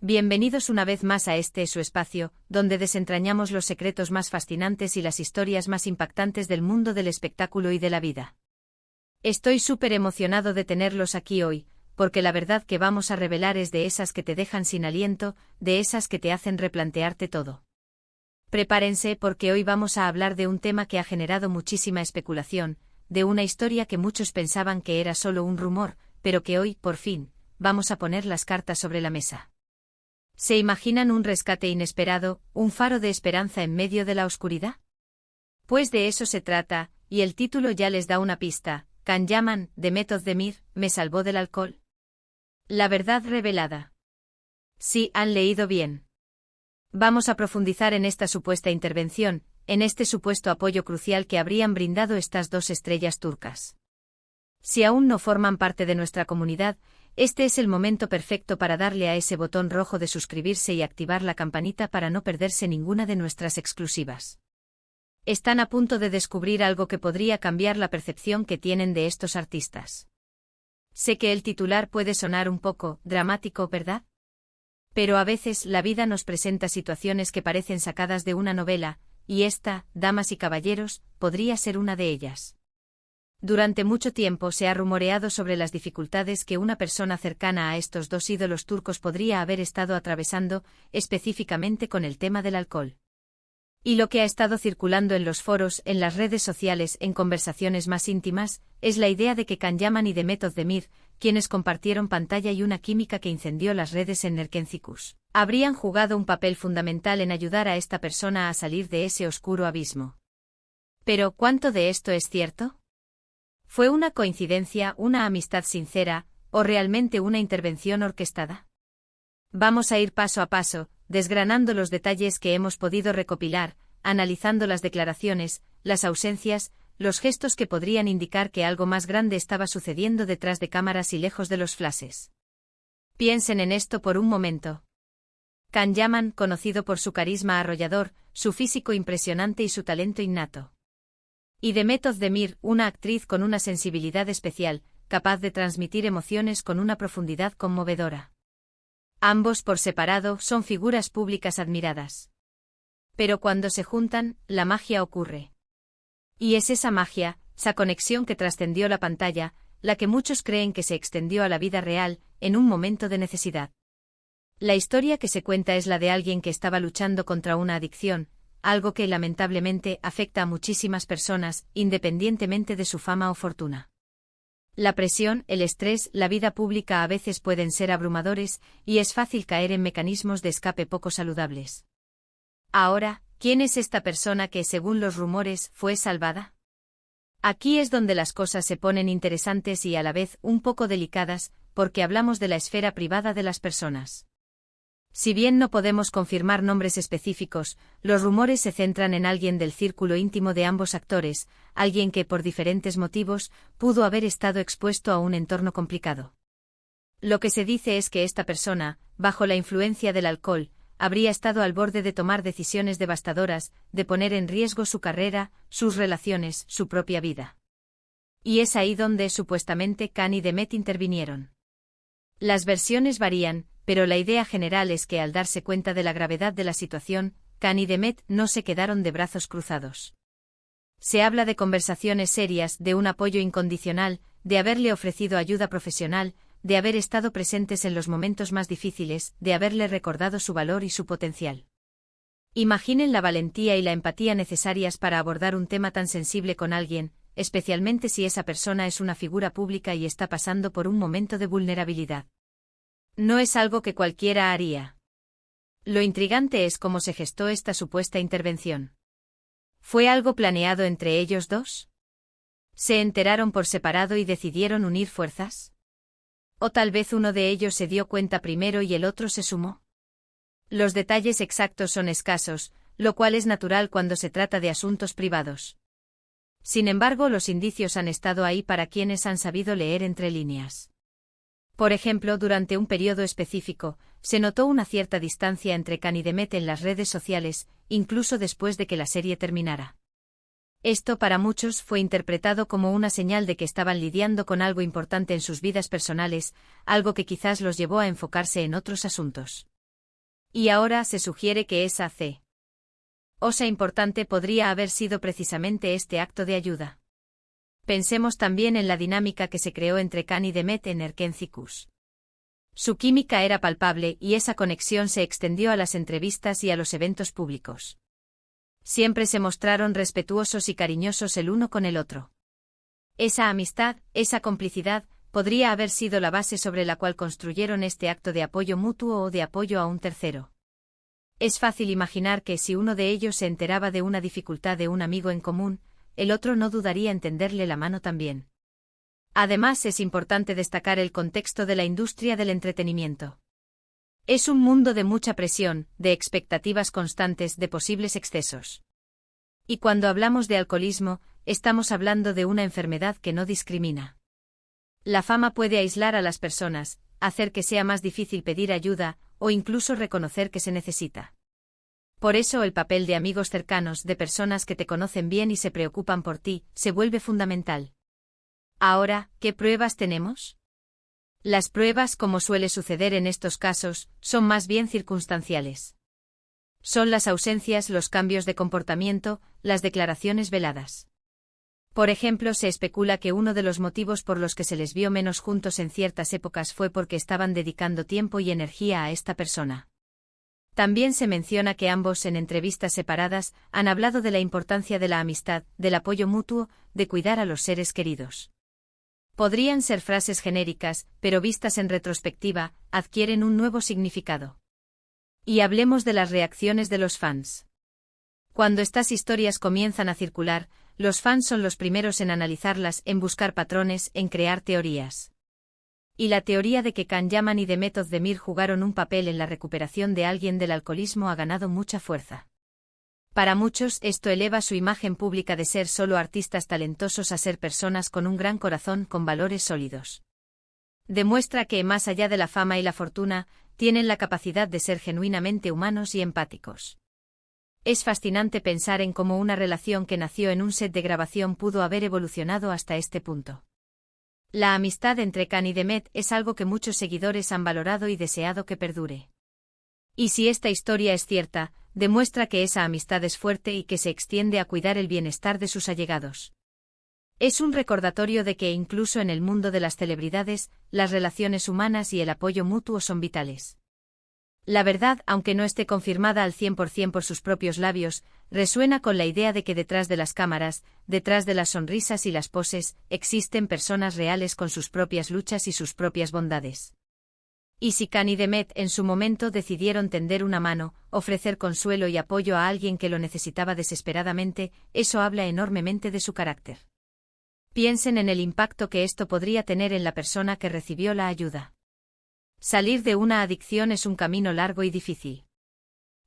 Bienvenidos una vez más a su espacio, donde desentrañamos los secretos más fascinantes y las historias más impactantes del mundo del espectáculo y de la vida. Estoy súper emocionado de tenerlos aquí hoy, porque la verdad que vamos a revelar es de esas que te dejan sin aliento, de esas que te hacen replantearte todo. Prepárense porque hoy vamos a hablar de un tema que ha generado muchísima especulación, de una historia que muchos pensaban que era solo un rumor, pero que hoy, por fin, vamos a poner las cartas sobre la mesa. ¿Se imaginan un rescate inesperado, un faro de esperanza en medio de la oscuridad? Pues de eso se trata, y el título ya les da una pista: Can Yaman, de Method de Mir, me salvó del alcohol. La verdad revelada. Sí, han leído bien. Vamos a profundizar en esta supuesta intervención, en este supuesto apoyo crucial que habrían brindado estas dos estrellas turcas. Si aún no forman parte de nuestra comunidad, este es el momento perfecto para darle a ese botón rojo de suscribirse y activar la campanita para no perderse ninguna de nuestras exclusivas. Están a punto de descubrir algo que podría cambiar la percepción que tienen de estos artistas. Sé que el titular puede sonar un poco dramático, ¿verdad? Pero a veces la vida nos presenta situaciones que parecen sacadas de una novela, y esta, damas y caballeros, podría ser una de ellas. Durante mucho tiempo se ha rumoreado sobre las dificultades que una persona cercana a estos dos ídolos turcos podría haber estado atravesando, específicamente con el tema del alcohol. Y lo que ha estado circulando en los foros, en las redes sociales, en conversaciones más íntimas, es la idea de que Can Yaman y de Method de Mir, quienes compartieron pantalla y una química que incendió las redes en Nerkencikus, habrían jugado un papel fundamental en ayudar a esta persona a salir de ese oscuro abismo. Pero, ¿cuánto de esto es cierto? ¿Fue una coincidencia, una amistad sincera, o realmente una intervención orquestada? Vamos a ir paso a paso, desgranando los detalles que hemos podido recopilar, analizando las declaraciones, las ausencias, los gestos que podrían indicar que algo más grande estaba sucediendo detrás de cámaras y lejos de los flashes. Piensen en esto por un momento. Can Yaman, conocido por su carisma arrollador, su físico impresionante y su talento innato. Y de Method de Mir, una actriz con una sensibilidad especial, capaz de transmitir emociones con una profundidad conmovedora. Ambos por separado son figuras públicas admiradas. Pero cuando se juntan, la magia ocurre. Y es esa magia, esa conexión que trascendió la pantalla, la que muchos creen que se extendió a la vida real, en un momento de necesidad. La historia que se cuenta es la de alguien que estaba luchando contra una adicción, algo que lamentablemente afecta a muchísimas personas, independientemente de su fama o fortuna. La presión, el estrés, la vida pública a veces pueden ser abrumadores, y es fácil caer en mecanismos de escape poco saludables. Ahora, ¿quién es esta persona que, según los rumores, fue salvada? Aquí es donde las cosas se ponen interesantes y a la vez un poco delicadas, porque hablamos de la esfera privada de las personas. Si bien no podemos confirmar nombres específicos, los rumores se centran en alguien del círculo íntimo de ambos actores, alguien que por diferentes motivos pudo haber estado expuesto a un entorno complicado. Lo que se dice es que esta persona, bajo la influencia del alcohol, habría estado al borde de tomar decisiones devastadoras, de poner en riesgo su carrera, sus relaciones, su propia vida. Y es ahí donde supuestamente Can y Demet intervinieron. Las versiones varían, pero la idea general es que al darse cuenta de la gravedad de la situación, Can y Demet no se quedaron de brazos cruzados. Se habla de conversaciones serias, de un apoyo incondicional, de haberle ofrecido ayuda profesional, de haber estado presentes en los momentos más difíciles, de haberle recordado su valor y su potencial. Imaginen la valentía y la empatía necesarias para abordar un tema tan sensible con alguien, especialmente si esa persona es una figura pública y está pasando por un momento de vulnerabilidad. No es algo que cualquiera haría. Lo intrigante es cómo se gestó esta supuesta intervención. ¿Fue algo planeado entre ellos dos? ¿Se enteraron por separado y decidieron unir fuerzas? ¿O tal vez uno de ellos se dio cuenta primero y el otro se sumó? Los detalles exactos son escasos, lo cual es natural cuando se trata de asuntos privados. Sin embargo, los indicios han estado ahí para quienes han sabido leer entre líneas. Por ejemplo, durante un periodo específico, se notó una cierta distancia entre Can y Demet en las redes sociales, incluso después de que la serie terminara. Esto para muchos fue interpretado como una señal de que estaban lidiando con algo importante en sus vidas personales, algo que quizás los llevó a enfocarse en otros asuntos. Y ahora se sugiere que esa cosa importante podría haber sido precisamente este acto de ayuda. Pensemos también en la dinámica que se creó entre Khan y Demet en Erkencicus. Su química era palpable y esa conexión se extendió a las entrevistas y a los eventos públicos. Siempre se mostraron respetuosos y cariñosos el uno con el otro. Esa amistad, esa complicidad, podría haber sido la base sobre la cual construyeron este acto de apoyo mutuo o de apoyo a un tercero. Es fácil imaginar que si uno de ellos se enteraba de una dificultad de un amigo en común, el otro no dudaría en tenderle la mano también. Además, es importante destacar el contexto de la industria del entretenimiento. Es un mundo de mucha presión, de expectativas constantes, de posibles excesos. Y cuando hablamos de alcoholismo, estamos hablando de una enfermedad que no discrimina. La fama puede aislar a las personas, hacer que sea más difícil pedir ayuda, o incluso reconocer que se necesita. Por eso el papel de amigos cercanos, de personas que te conocen bien y se preocupan por ti, se vuelve fundamental. Ahora, ¿qué pruebas tenemos? Las pruebas, como suele suceder en estos casos, son más bien circunstanciales. Son las ausencias, los cambios de comportamiento, las declaraciones veladas. Por ejemplo, se especula que uno de los motivos por los que se les vio menos juntos en ciertas épocas fue porque estaban dedicando tiempo y energía a esta persona. También se menciona que ambos, en entrevistas separadas, han hablado de la importancia de la amistad, del apoyo mutuo, de cuidar a los seres queridos. Podrían ser frases genéricas, pero vistas en retrospectiva, adquieren un nuevo significado. Y hablemos de las reacciones de los fans. Cuando estas historias comienzan a circular, los fans son los primeros en analizarlas, en buscar patrones, en crear teorías. Y la teoría de que Can Yaman y Demet Özdemir jugaron un papel en la recuperación de alguien del alcoholismo ha ganado mucha fuerza. Para muchos, esto eleva su imagen pública de ser solo artistas talentosos a ser personas con un gran corazón, con valores sólidos. Demuestra que, más allá de la fama y la fortuna, tienen la capacidad de ser genuinamente humanos y empáticos. Es fascinante pensar en cómo una relación que nació en un set de grabación pudo haber evolucionado hasta este punto. La amistad entre Can y Demet es algo que muchos seguidores han valorado y deseado que perdure. Y si esta historia es cierta, demuestra que esa amistad es fuerte y que se extiende a cuidar el bienestar de sus allegados. Es un recordatorio de que incluso en el mundo de las celebridades, las relaciones humanas y el apoyo mutuo son vitales. La verdad, aunque no esté confirmada al 100% por sus propios labios, resuena con la idea de que detrás de las cámaras, detrás de las sonrisas y las poses, existen personas reales con sus propias luchas y sus propias bondades. Y si Can y Demet en su momento decidieron tender una mano, ofrecer consuelo y apoyo a alguien que lo necesitaba desesperadamente, eso habla enormemente de su carácter. Piensen en el impacto que esto podría tener en la persona que recibió la ayuda. Salir de una adicción es un camino largo y difícil.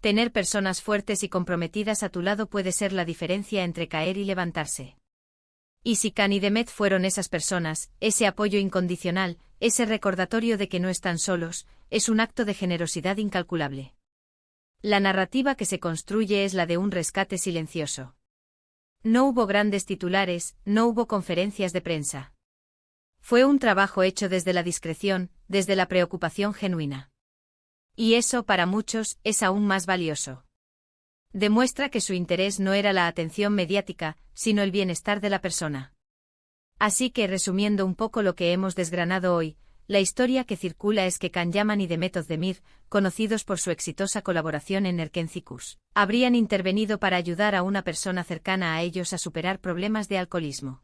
Tener personas fuertes y comprometidas a tu lado puede ser la diferencia entre caer y levantarse. Y si Can y Demet fueron esas personas, ese apoyo incondicional, ese recordatorio de que no están solos, es un acto de generosidad incalculable. La narrativa que se construye es la de un rescate silencioso. No hubo grandes titulares, no hubo conferencias de prensa. Fue un trabajo hecho desde la discreción, desde la preocupación genuina. Y eso, para muchos, es aún más valioso. Demuestra que su interés no era la atención mediática, sino el bienestar de la persona. Así que, resumiendo un poco lo que hemos desgranado hoy, la historia que circula es que Can Yaman y Demet Özdemir, conocidos por su exitosa colaboración en Erkencicus, habrían intervenido para ayudar a una persona cercana a ellos a superar problemas de alcoholismo.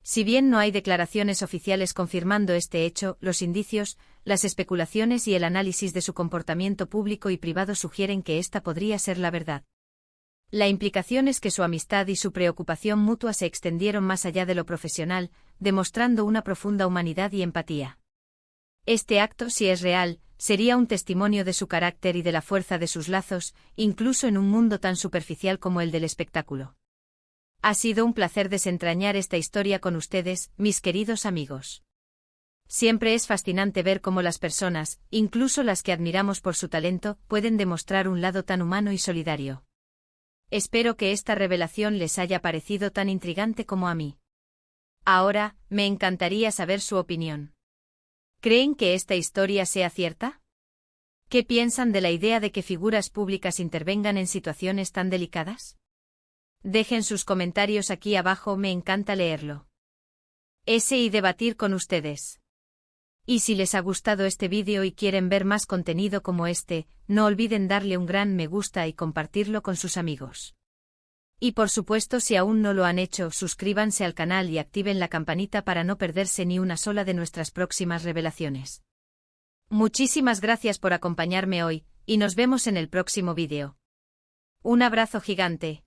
Si bien no hay declaraciones oficiales confirmando este hecho, los indicios, las especulaciones y el análisis de su comportamiento público y privado sugieren que esta podría ser la verdad. La implicación es que su amistad y su preocupación mutua se extendieron más allá de lo profesional, demostrando una profunda humanidad y empatía. Este acto, si es real, sería un testimonio de su carácter y de la fuerza de sus lazos, incluso en un mundo tan superficial como el del espectáculo. Ha sido un placer desentrañar esta historia con ustedes, mis queridos amigos. Siempre es fascinante ver cómo las personas, incluso las que admiramos por su talento, pueden demostrar un lado tan humano y solidario. Espero que esta revelación les haya parecido tan intrigante como a mí. Ahora, me encantaría saber su opinión. ¿Creen que esta historia sea cierta? ¿Qué piensan de la idea de que figuras públicas intervengan en situaciones tan delicadas? Dejen sus comentarios aquí abajo, me encanta leerlo. Y debatir con ustedes. Y si les ha gustado este vídeo y quieren ver más contenido como este, no olviden darle un gran me gusta y compartirlo con sus amigos. Y por supuesto, si aún no lo han hecho, suscríbanse al canal y activen la campanita para no perderse ni una sola de nuestras próximas revelaciones. Muchísimas gracias por acompañarme hoy, y nos vemos en el próximo vídeo. Un abrazo gigante.